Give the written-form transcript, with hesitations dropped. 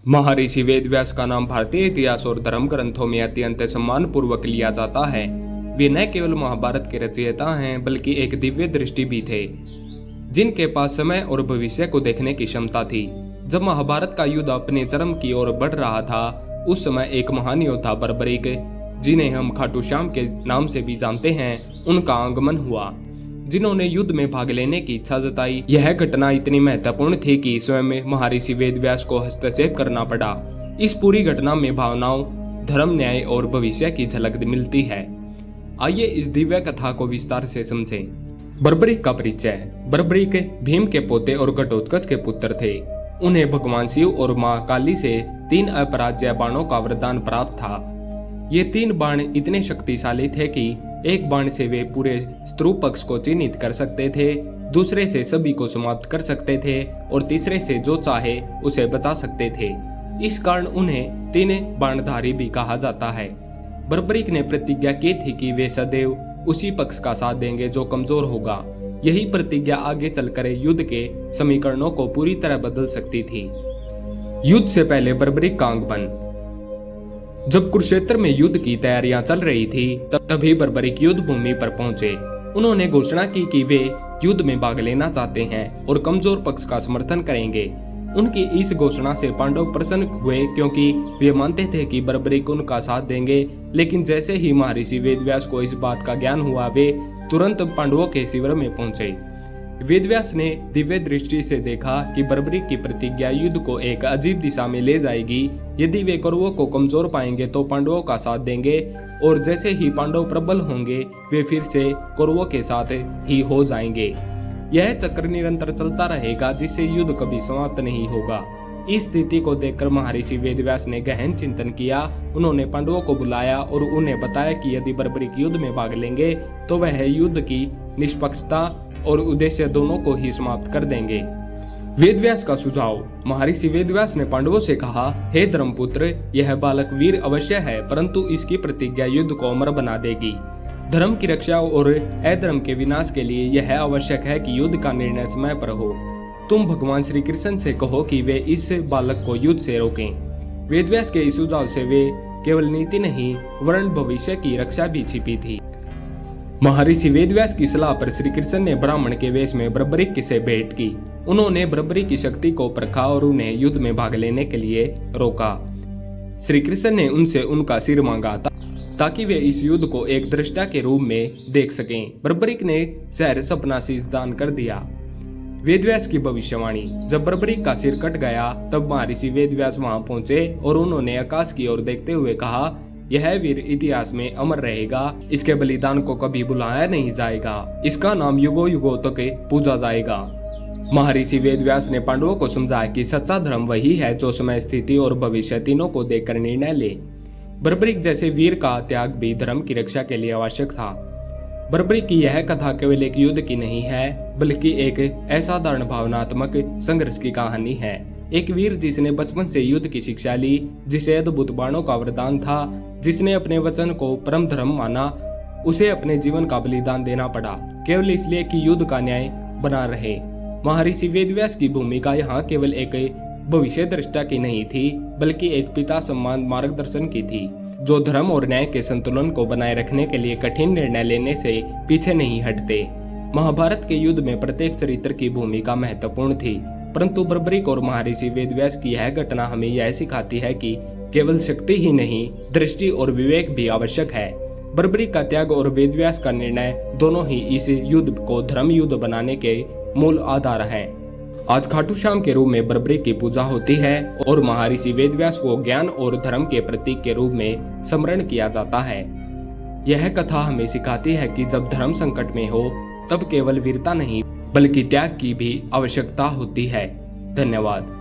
महर्षि वेदव्यास का नाम भारतीय इतिहास और धर्म ग्रंथों में अत्यंत सम्मान पूर्वक लिया जाता है। वे न केवल महाभारत के रचयिता हैं बल्कि एक दिव्य दृष्टि भी थे, जिनके पास समय और भविष्य को देखने की क्षमता थी। जब महाभारत का युद्ध अपने चरम की ओर बढ़ रहा था, उस समय एक महान योद्धा बर्बरीक, जिन्हें हम खाटू श्याम के नाम से भी जानते हैं, उनका आगमन हुआ, जिन्होंने युद्ध में भाग लेने की इच्छा जताई। यह घटना इतनी महत्वपूर्ण थी कि स्वयं महर्षि वेदव्यास को हस्तक्षेप करना पड़ा। इस पूरी घटना में भावनाओं, धर्म, न्याय और भविष्य की झलक मिलती है। आइए इस दिव्य कथा को विस्तार से समझें। बर्बरीक का परिचय। बर्बरीक भीम के पोते और घटोत्कच के पुत्र थे। उन्हें भगवान शिव और मां काली से 3 अपराज्य बाणों का वरदान प्राप्त था। ये 3 बाण इतने शक्तिशाली थे कि एक बाण से वे पूरे शत्रु पक्ष को चिन्हित कर सकते थे, दूसरे से सभी को समाप्त कर सकते थे और तीसरे से जो चाहे उसे बचा सकते थे। इस कारण उन्हें 3 बाणधारी भी कहा जाता है। बर्बरीक ने प्रतिज्ञा की थी कि वे सदैव उसी पक्ष का साथ देंगे जो कमजोर होगा। यही प्रतिज्ञा आगे चलकर युद्ध के समीकरणों को पूरी तरह बदल सकती थी। युद्ध से पहले बर्बरीक का आगमन। जब कुरुक्षेत्र में युद्ध की तैयारियां चल रही थी, तभी बर्बरीक युद्ध भूमि पर पहुंचे। उन्होंने घोषणा की कि वे युद्ध में भाग लेना चाहते हैं और कमजोर पक्ष का समर्थन करेंगे। उनकी इस घोषणा से पांडव प्रसन्न हुए, क्योंकि वे मानते थे कि बर्बरीक उनका साथ देंगे। लेकिन जैसे ही महर्षि वेदव्यास को इस बात का ज्ञान हुआ, वे तुरंत पांडवों के शिविर में पहुंचे। वेदव्यास ने दिव्य दृष्टि से देखा कि बर्बरीक की प्रतिज्ञा युद्ध को एक अजीब दिशा में ले जाएगी। यदि वे कौरवों को कमजोर पाएंगे तो पांडवों का साथ देंगे, और जैसे ही पांडव प्रबल होंगे, वे फिर से कौरवों के साथ ही हो जाएंगे। यह चक्र निरंतर चलता रहेगा, जिससे युद्ध कभी समाप्त नहीं होगा। इस स्थिति को देखकर महर्षि वेदव्यास ने गहन चिंतन किया। उन्होंने पांडवों को बुलाया और उन्हें बताया कि यदि बर्बरीक युद्ध में भाग लेंगे तो वह युद्ध की निष्पक्षता और उद्देश्य दोनों को ही समाप्त कर देंगे। वेदव्यास का सुझाव। महर्षि वेदव्यास ने पांडवों से कहा, हे धर्मपुत्र, यह बालक वीर अवश्य है, परंतु इसकी प्रतिज्ञा युद्ध को अमर बना देगी। धर्म की रक्षा और अधर्म के विनाश के लिए यह आवश्यक है कि युद्ध का निर्णय समय पर हो। तुम भगवान श्री कृष्ण से कहो कि वे इस बालक को युद्ध से रोकें। वेदव्यास के इस सुझाव से वे केवल नीति नहीं, वरन भविष्य की रक्षा भी छिपी थी। महर्षि वेदव्यास की सलाह पर श्री कृष्ण ने ब्राह्मण के वेश में बर्बरीक से भेंट की। उन्होंने बर्बरीक की शक्ति को परखा और उन्हें युद्ध में भाग लेने के लिए रोका। श्री कृष्ण ने उनसे उनका सिर मांगा ताकि वे इस युद्ध को एक दृष्टा के रूप में देख सकें। बर्बरीक ने शहर सपना शीश दान कर दिया। वेदव्यास की भविष्यवाणी। जब बर्बरीक का सिर कट गया, तब महर्षि वेदव्यास वहां पहुंचे और उन्होंने आकाश की ओर देखते हुए कहा, यह वीर इतिहास में अमर रहेगा। इसके बलिदान को कभी भुलाया नहीं जाएगा। इसका नाम युगों युगों तक पूजा जाएगा। महर्षि वेदव्यास ने पांडवों को समझाया कि सच्चा धर्म वही है जो समय, स्थिति और भविष्य तीनों को देखकर निर्णय ले। बर्बरीक जैसे वीर का त्याग भी धर्म की रक्षा के लिए आवश्यक था। बर्बरीक की यह कथा केवल एक युद्ध की नहीं है, बल्कि एक असाधारण भावनात्मक संघर्ष की कहानी है। एक वीर जिसने बचपन से युद्ध की शिक्षा ली, जिसे अद्भुत बाणों का वरदान था, जिसने अपने वचन को परम धर्म माना, उसे अपने जीवन का बलिदान देना पड़ा, केवल इसलिए कि युद्ध का न्याय बना रहे। महर्षि वेदव्यास की भूमिका यहाँ केवल एक भविष्य दृष्टा की नहीं थी, बल्कि एक पिता समान मार्गदर्शन की थी, जो धर्म और न्याय के संतुलन को बनाए रखने के लिए कठिन निर्णय लेने से पीछे नहीं हटते। महाभारत के युद्ध में प्रत्येक चरित्र की भूमिका महत्वपूर्ण थी, परंतु बर्बरीक और महर्षि वेदव्यास की यह घटना हमें यह सिखाती है कि केवल शक्ति ही नहीं, दृष्टि और विवेक भी आवश्यक है। बर्बरीक का त्याग और वेदव्यास का निर्णय दोनों ही इस युद्ध को धर्म युद्ध बनाने के मूल आधार हैं। आज खाटू श्याम के रूप में बर्बरीक की पूजा होती है और महर्षि वेदव्यास को ज्ञान और धर्म के प्रतीक के रूप में स्मरण किया जाता है। यह कथा हमें सिखाती है कि जब धर्म संकट में हो, तब केवल वीरता नहीं, बल्कि त्याग की भी आवश्यकता होती है। धन्यवाद।